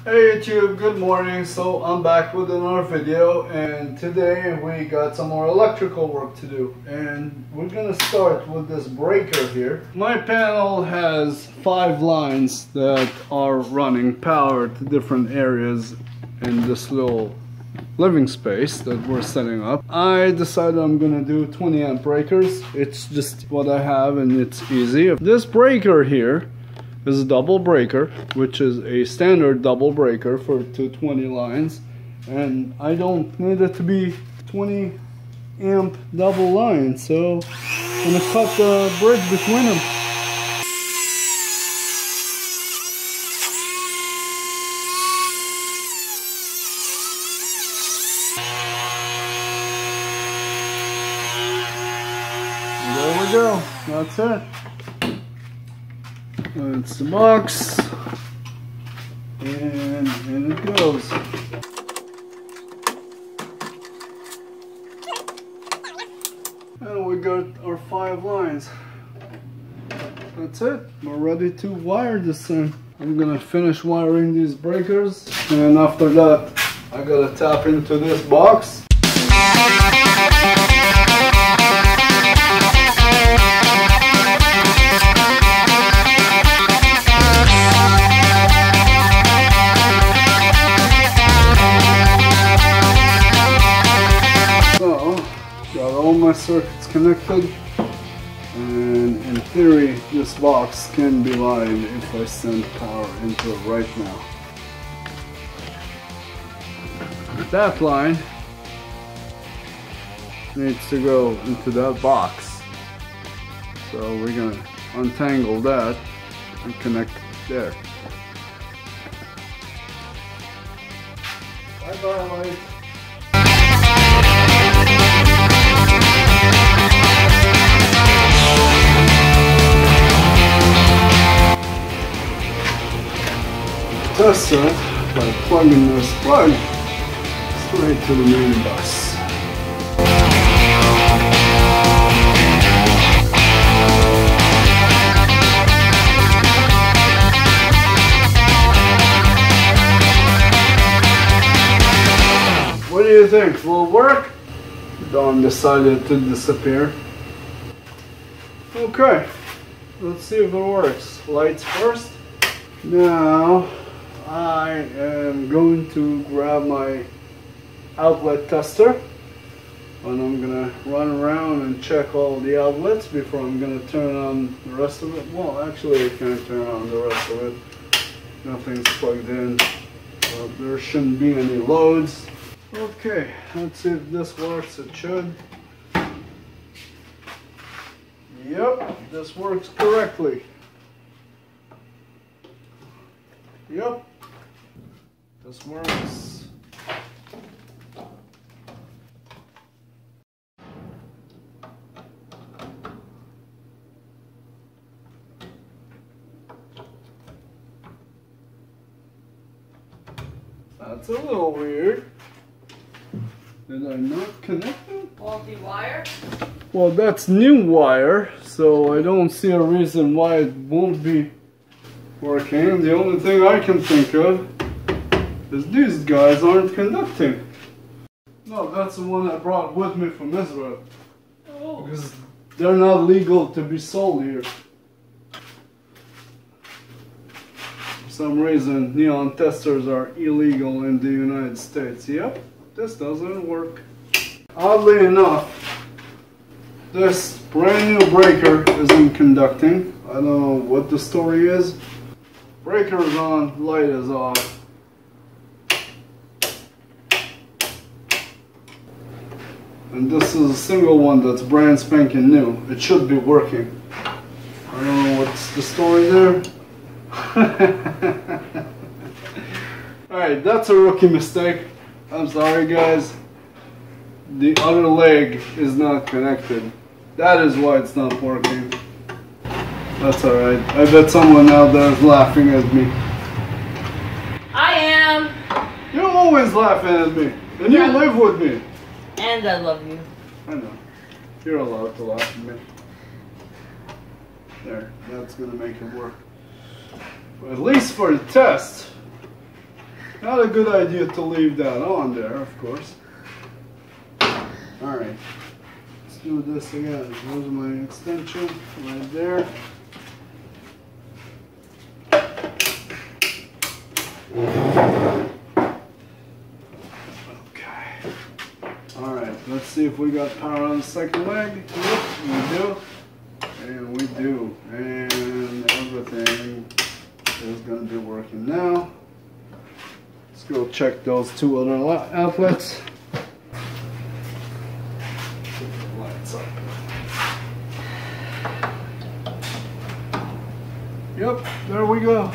Hey YouTube, good morning. So I'm back with another video, and today we got some more electrical work to do, and we're gonna start with this breaker here. My panel has 5 lines that are running power to different areas in this little living space that we're setting up. I decided I'm gonna do 20 amp breakers. It's just what I have and it's easy. This breaker here is a double breaker, which is a standard double breaker for 220 lines, and I don't need it to be 20 amp double line, so I'm gonna cut the bridge between them. And there we go, that's it. It's the box, and in it goes. And we got our 5 lines. That's it. We're ready to wire this thing. I'm gonna finish wiring these breakers, and after that I gotta tap into this box. All my circuits connected, and in theory this box can be live if I send power into it right now. That line needs to go into that box, so we're gonna untangle that and connect it there. Bye bye light. Test it by plugging this plug straight to the main bus. What do you think? Will it work? Dawn decided to disappear. Okay, let's see if it works. Lights first. Now I am going to grab my outlet tester, and I'm gonna run around and check all the outlets before I'm gonna turn on the rest of it. Well, actually I can't turn on the rest of it. Nothing's plugged in. There shouldn't be any loads. Okay, let's see if this works. It should. Yep, this works correctly. Yep, this works. That's a little weird. Did I not connect it? Faulty wire? Well, that's new wire, so I don't see a reason why it won't be working. The only thing I can think of is these guys aren't conducting. No, that's the one I brought with me from Israel. Oh. Because they're not legal to be sold here. For some reason, neon testers are illegal in the United States. Yep, this doesn't work. Oddly enough, this brand new breaker isn't conducting. I don't know what the story is. Breaker is on, light is off. And this is a single one that's brand spanking new. It should be working. I don't know what's the story there. Alright, that's a rookie mistake. I'm sorry guys. The other leg is not connected. That is why it's not working. That's alright. I bet someone out there is laughing at me. I am. You're always laughing at me. And you live with me. And I love you. I know. You're allowed to laugh at me. There. That's gonna make it work. At least for the test. Not a good idea to leave that on there, of course. Alright, let's do this again. Here's my extension right there. Okay. Alright, let's see if we got power on the second leg. Yep, we do. And we do. And everything is going to be working now. Let's go check those two other outlets. Put the lights up. Yep, there we go.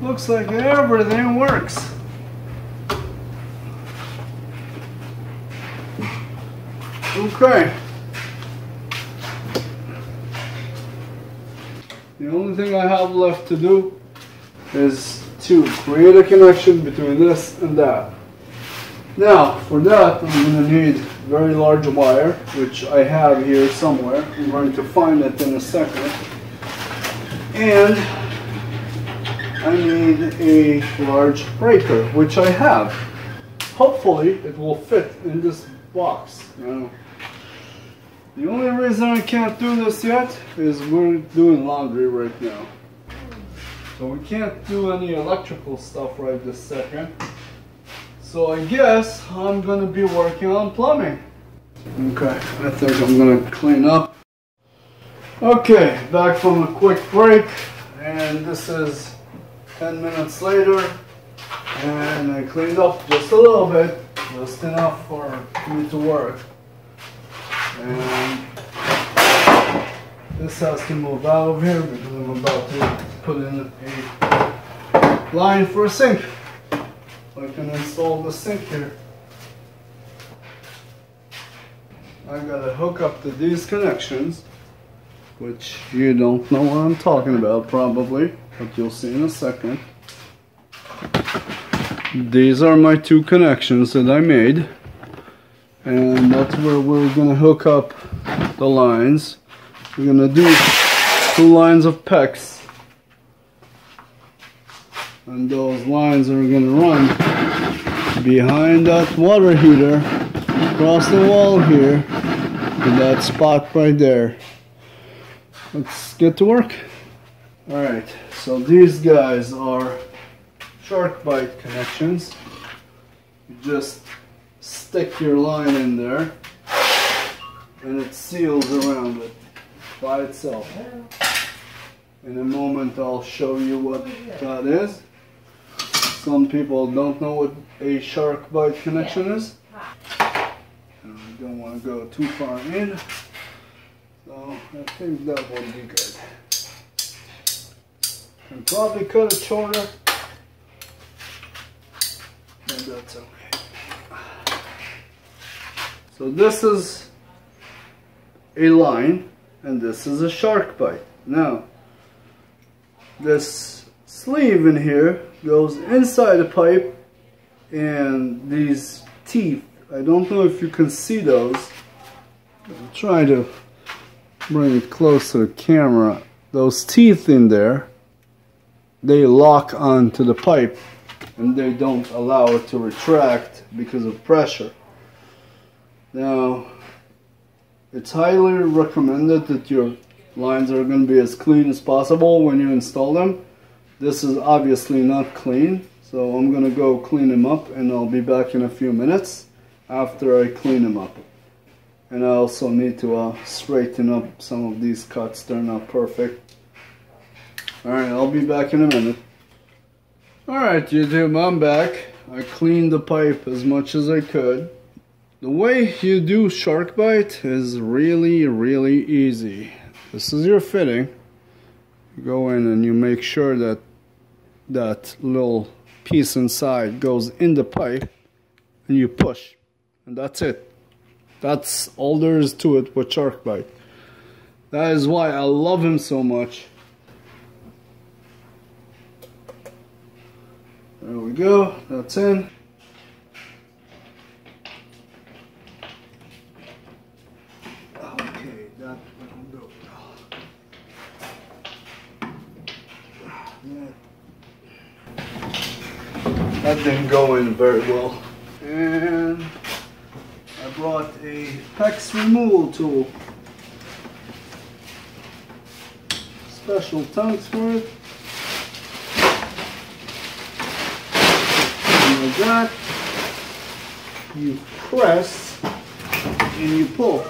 Looks like everything works. Okay. The only thing I have left to do is to create a connection between this and that. Now, for that, I'm going to need very large wire, which I have here somewhere. I'm going to find it in a second. And I need a large breaker, which I have. Hopefully, it will fit in this box. You know. The only reason I can't do this yet is we're doing laundry right now. So we can't do any electrical stuff right this second. So I guess I'm gonna be working on plumbing. Okay, I think I'm gonna clean up. Okay, back from a quick break, and this is 10 minutes later, and I cleaned up just a little bit, just enough for me to work. And this has to move out of here because I'm about to put in a line for a sink. I can install the sink here. I gotta hook up to these connections, which you don't know what I'm talking about probably, but you'll see in a second. These are my two connections that I made, and that's where we're gonna hook up the lines. We're gonna do 2 lines of PEX, and those lines are gonna run behind that water heater, across the wall here, to that spot right there. Let's get to work. Alright, so these guys are SharkBite connections. You just stick your line in there and it seals around it by itself. In a moment I'll show you what that is. Some people don't know what a SharkBite connection is. And I don't want to go too far in, so I think that will be good. Can probably cut it shorter, and that's okay. So this is a line, and this is a SharkBite. Now, this sleeve in here goes inside the pipe, and these teeth, I don't know if you can see those. I'll try to bring it close to the camera. Those teeth in there, they lock onto the pipe and they don't allow it to retract because of pressure. Now, it's highly recommended that your lines are going to be as clean as possible when you install them. This is obviously not clean, so I'm going to go clean them up, and I'll be back in a few minutes after I clean them up. And I also need to straighten up some of these cuts. They're not perfect. Alright, I'll be back in a minute. Alright YouTube, I'm back. I cleaned the pipe as much as I could. The way you do SharkBite is really easy. This is your fitting. You go in and you make sure that that little piece inside goes in the pipe, and you push, and that's it. That's all there is to it with SharkBite. That is why I love him so much. There we go, that's in. Okay, that will do. That didn't go in very well. And I brought a PEX removal tool. Special tongues for it. And like that, you press and you pull.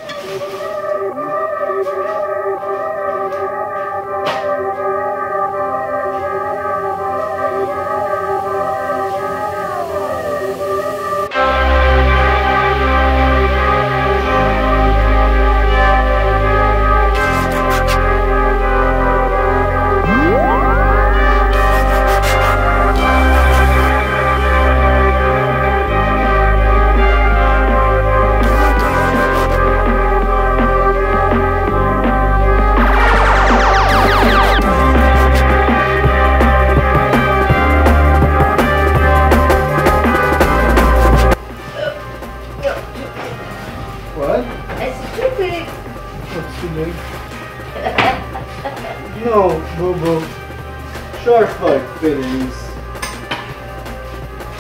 What? It's too big. What's too big? No, boo-boo. Shark bite fittings.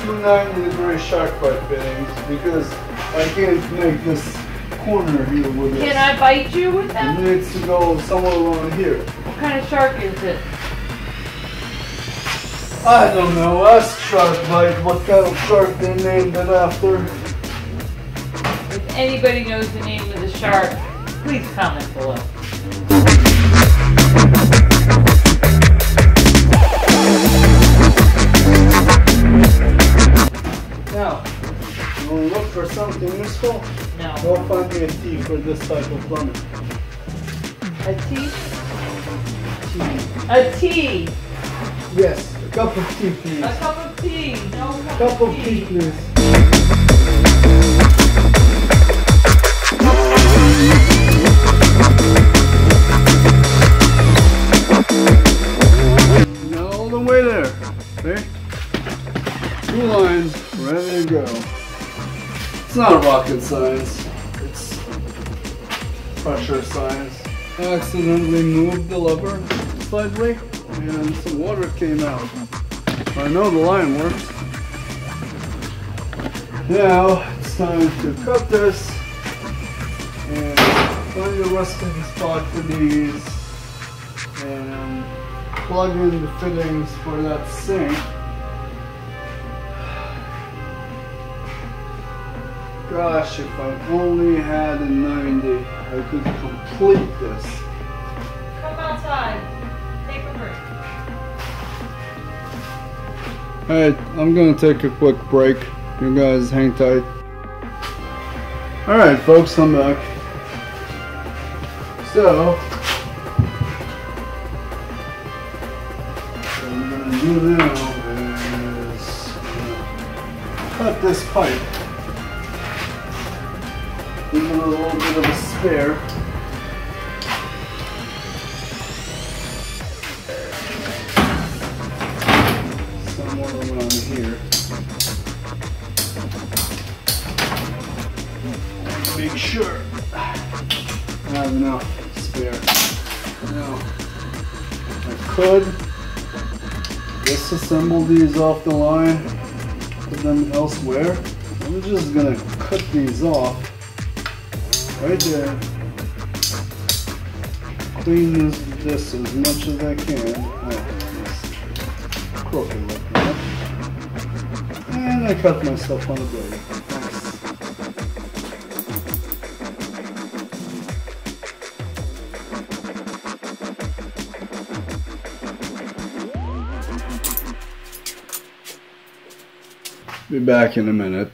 290-degree shark bite fittings because I can't make this corner here with it. Can I bite you with them? It needs to go somewhere around here. What kind of shark is it? I don't know. Ask Shark Bite what kind of shark they named it after. If anybody knows the name of the shark, please comment below. Now, you want to look for something useful? No. Go find me a tea for this type of plumbing. A tea? Tea. A tea. Yes, a cup of tea, please. A cup of tea. No Cup of tea, please. Now all the way there. Okay? 2 lines, ready to go. It's not rocket science. It's pressure science. I accidentally moved the lever slightly and some water came out. I know the line works. Now it's time to cut this and find the resting spot for these and plug in the fittings for that sink. Gosh, if I only had a 90, I could complete this. Come outside. Take a break. Alright, I'm gonna take a quick break. You guys hang tight. Alright folks, I'm back. So, what I'm gonna do now is cut this pipe. Give it a little bit of a spare. Somewhere around here. Make sure I have enough spare. Now, I could disassemble these off the line, put them elsewhere. I'm just gonna cut these off right there. Clean this as much as I can. Oh, it's crooked like that. And I cut myself on the blade. Nice. Be back in a minute.